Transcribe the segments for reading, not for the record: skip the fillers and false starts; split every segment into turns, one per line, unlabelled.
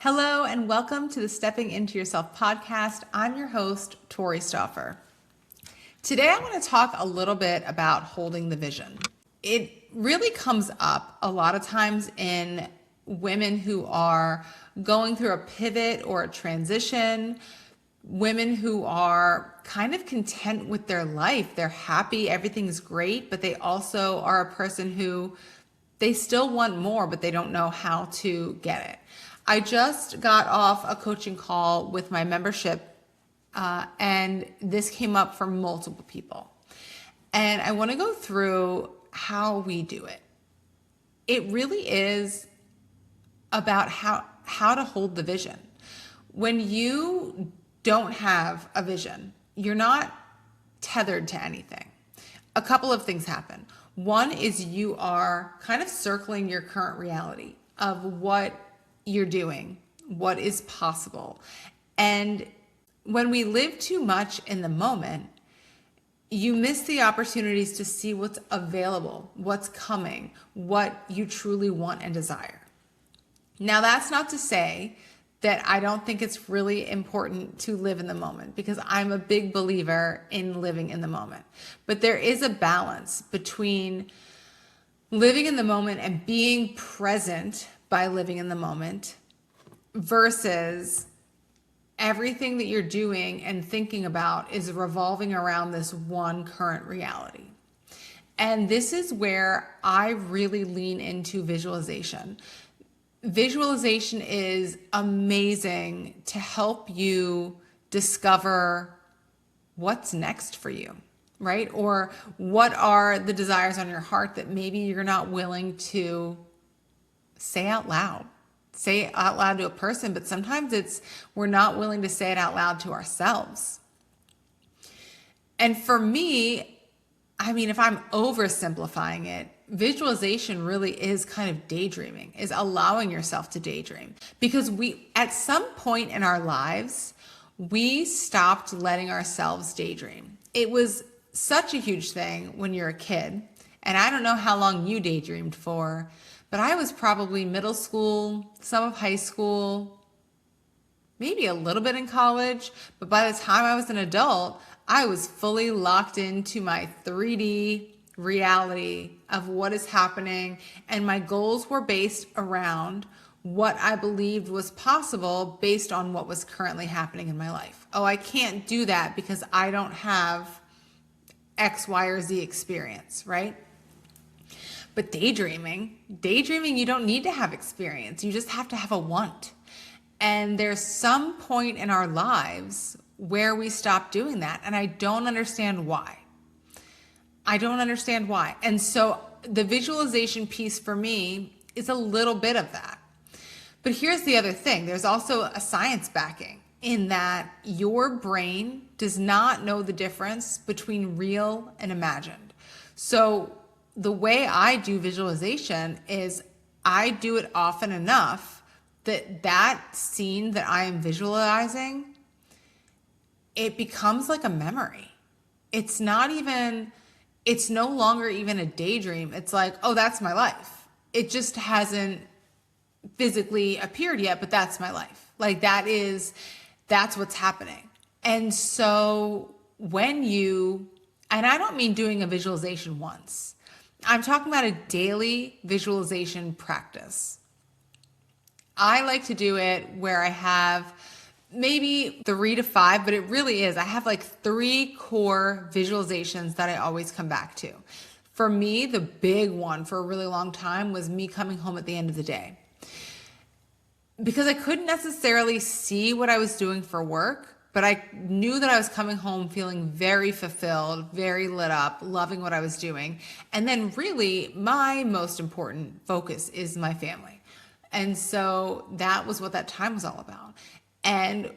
Hello and welcome to the Stepping Into Yourself podcast. I'm your host, Tori Stauffer. Today I want to talk a little bit about holding the vision. It really comes up a lot of times in women who are going through a pivot or a transition, women who are kind of content with their life. They're happy, everything's great, but they also are a person who they still want more, but they don't know how to get it. I just got off a coaching call with my membership, and this came up for multiple people. And I want to go through how we do it. It really is about how to hold the vision. When you don't have a vision, you're not tethered to anything. A couple of things happen. One is you are kind of circling your current reality of what you're doing, what is possible. And when we live too much in the moment, you miss the opportunities to see what's available, what's coming, what you truly want and desire. Now, that's not to say that I don't think it's really important to live in the moment, because I'm a big believer in living in the moment. But there is a balance between living in the moment and being present by living in the moment versus everything that you're doing and thinking about is revolving around this one current reality. And this is where I really lean into visualization. Visualization is amazing to help you discover what's next for you, right? Or what are the desires on your heart that maybe you're not willing to say out loud. Say it out loud to a person, but sometimes we're not willing to say it out loud to ourselves. And for me, if I'm oversimplifying it, visualization really is kind of daydreaming, is allowing yourself to daydream. Because at some point in our lives, we stopped letting ourselves daydream. It was such a huge thing when you're a kid. And I don't know how long you daydreamed for, but I was probably middle school, some of high school, maybe a little bit in college. But by the time I was an adult, I was fully locked into my 3D reality of what is happening. And my goals were based around what I believed was possible based on what was currently happening in my life. Oh, I can't do that because I don't have X, Y, or Z experience, right? But daydreaming, you don't need to have experience. You just have to have a want. And there's some point in our lives where we stop doing that. And I don't understand why. And so the visualization piece for me is a little bit of that. But here's the other thing. There's also a science backing in that your brain does not know the difference between real and imagined. So the way I do visualization is I do it often enough that scene that I am visualizing, it becomes like a memory. It's no longer even a daydream. It's like, oh, that's my life. It just hasn't physically appeared yet, but that's my life. Like that's what's happening. And so and I don't mean doing a visualization once. I'm talking about a daily visualization practice. I like to do it where I have maybe 3 to 5, but it really is. I have like 3 core visualizations that I always come back to. For me, the big one for a really long time was me coming home at the end of the day. Because I couldn't necessarily see what I was doing for work, but I knew that I was coming home feeling very fulfilled, very lit up, loving what I was doing. And then really my most important focus is my family. And so that was what that time was all about. And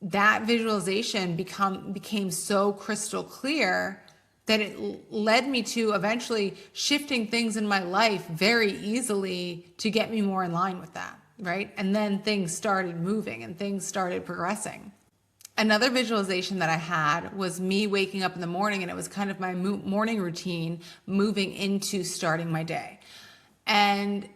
that visualization became so crystal clear that it led me to eventually shifting things in my life very easily to get me more in line with that, right? And then things started moving and things started progressing. Another visualization that I had was me waking up in the morning, and it was kind of my morning routine moving into starting my day. And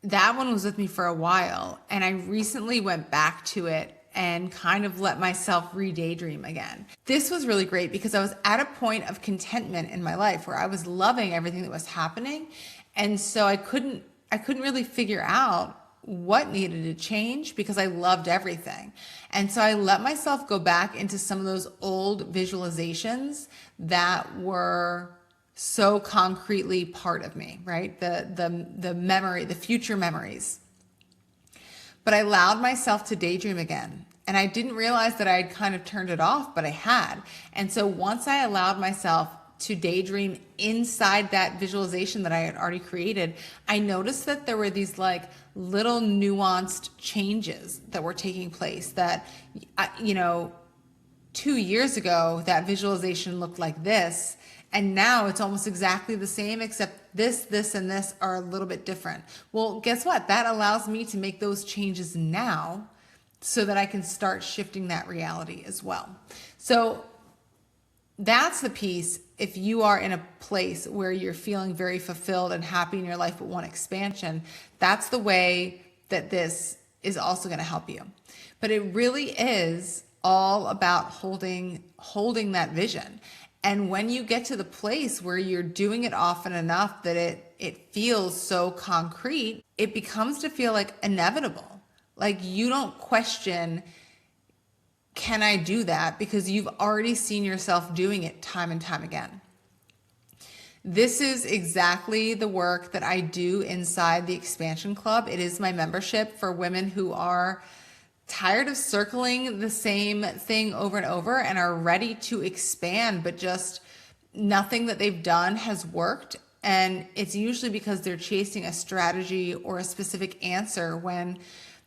that one was with me for a while, and I recently went back to it and kind of let myself re-daydream again. This was really great because I was at a point of contentment in my life where I was loving everything that was happening. And so I couldn't really figure out what needed to change because I loved everything. And so I let myself go back into some of those old visualizations that were so concretely part of me, right? The memory, the future memories. But I allowed myself to daydream again. And I didn't realize that I had kind of turned it off, but I had. And so once I allowed myself to daydream inside that visualization that I had already created, I noticed that there were these like little nuanced changes that were taking place that, 2 years ago, that visualization looked like this. And now it's almost exactly the same, except this, and this are a little bit different. Well, guess what? That allows me to make those changes now so that I can start shifting that reality as well. So that's the piece. If you are in a place where you're feeling very fulfilled and happy in your life but want expansion, that's the way that this is also going to help you. But it really is all about holding that vision. And when you get to the place where you're doing it often enough that it feels so concrete, it becomes to feel like inevitable. Like you don't question, can I do that? Because you've already seen yourself doing it time and time again. This is exactly the work that I do inside the Expansion Club. It is my membership for women who are tired of circling the same thing over and over and are ready to expand, but just nothing that they've done has worked. And it's usually because they're chasing a strategy or a specific answer when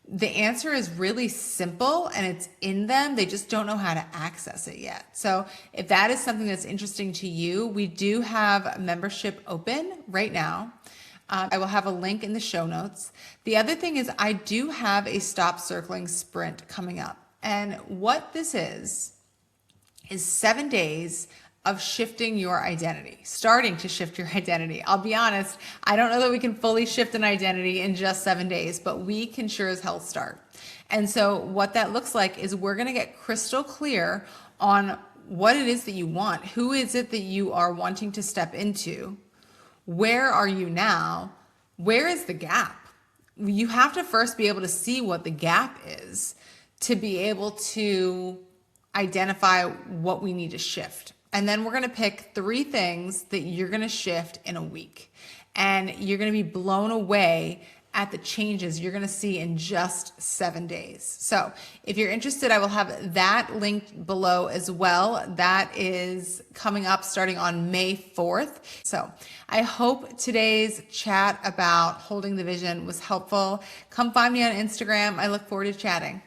the answer is really simple and it's in them. They just don't know how to access it yet. So if that is something that's interesting to you, we do have membership open right now. I will have a link in the show notes. The other thing is I do have a Stop Circling Sprint coming up. And what this is 7 days of shifting your identity, starting to shift your identity. I'll be honest, I don't know that we can fully shift an identity in just 7 days, but we can sure as hell start. And so what that looks like is we're going to get crystal clear on what it is that you want. Who is it that you are wanting to step into? Where are you now? Where is the gap? You have to first be able to see what the gap is to be able to identify what we need to shift. And then we're going to pick 3 things that you're going to shift in a week. And you're going to be blown away at the changes you're going to see in just 7 days. So if you're interested, I will have that linked below as well. That is coming up starting on May 4th. So I hope today's chat about holding the vision was helpful. Come find me on Instagram. I look forward to chatting.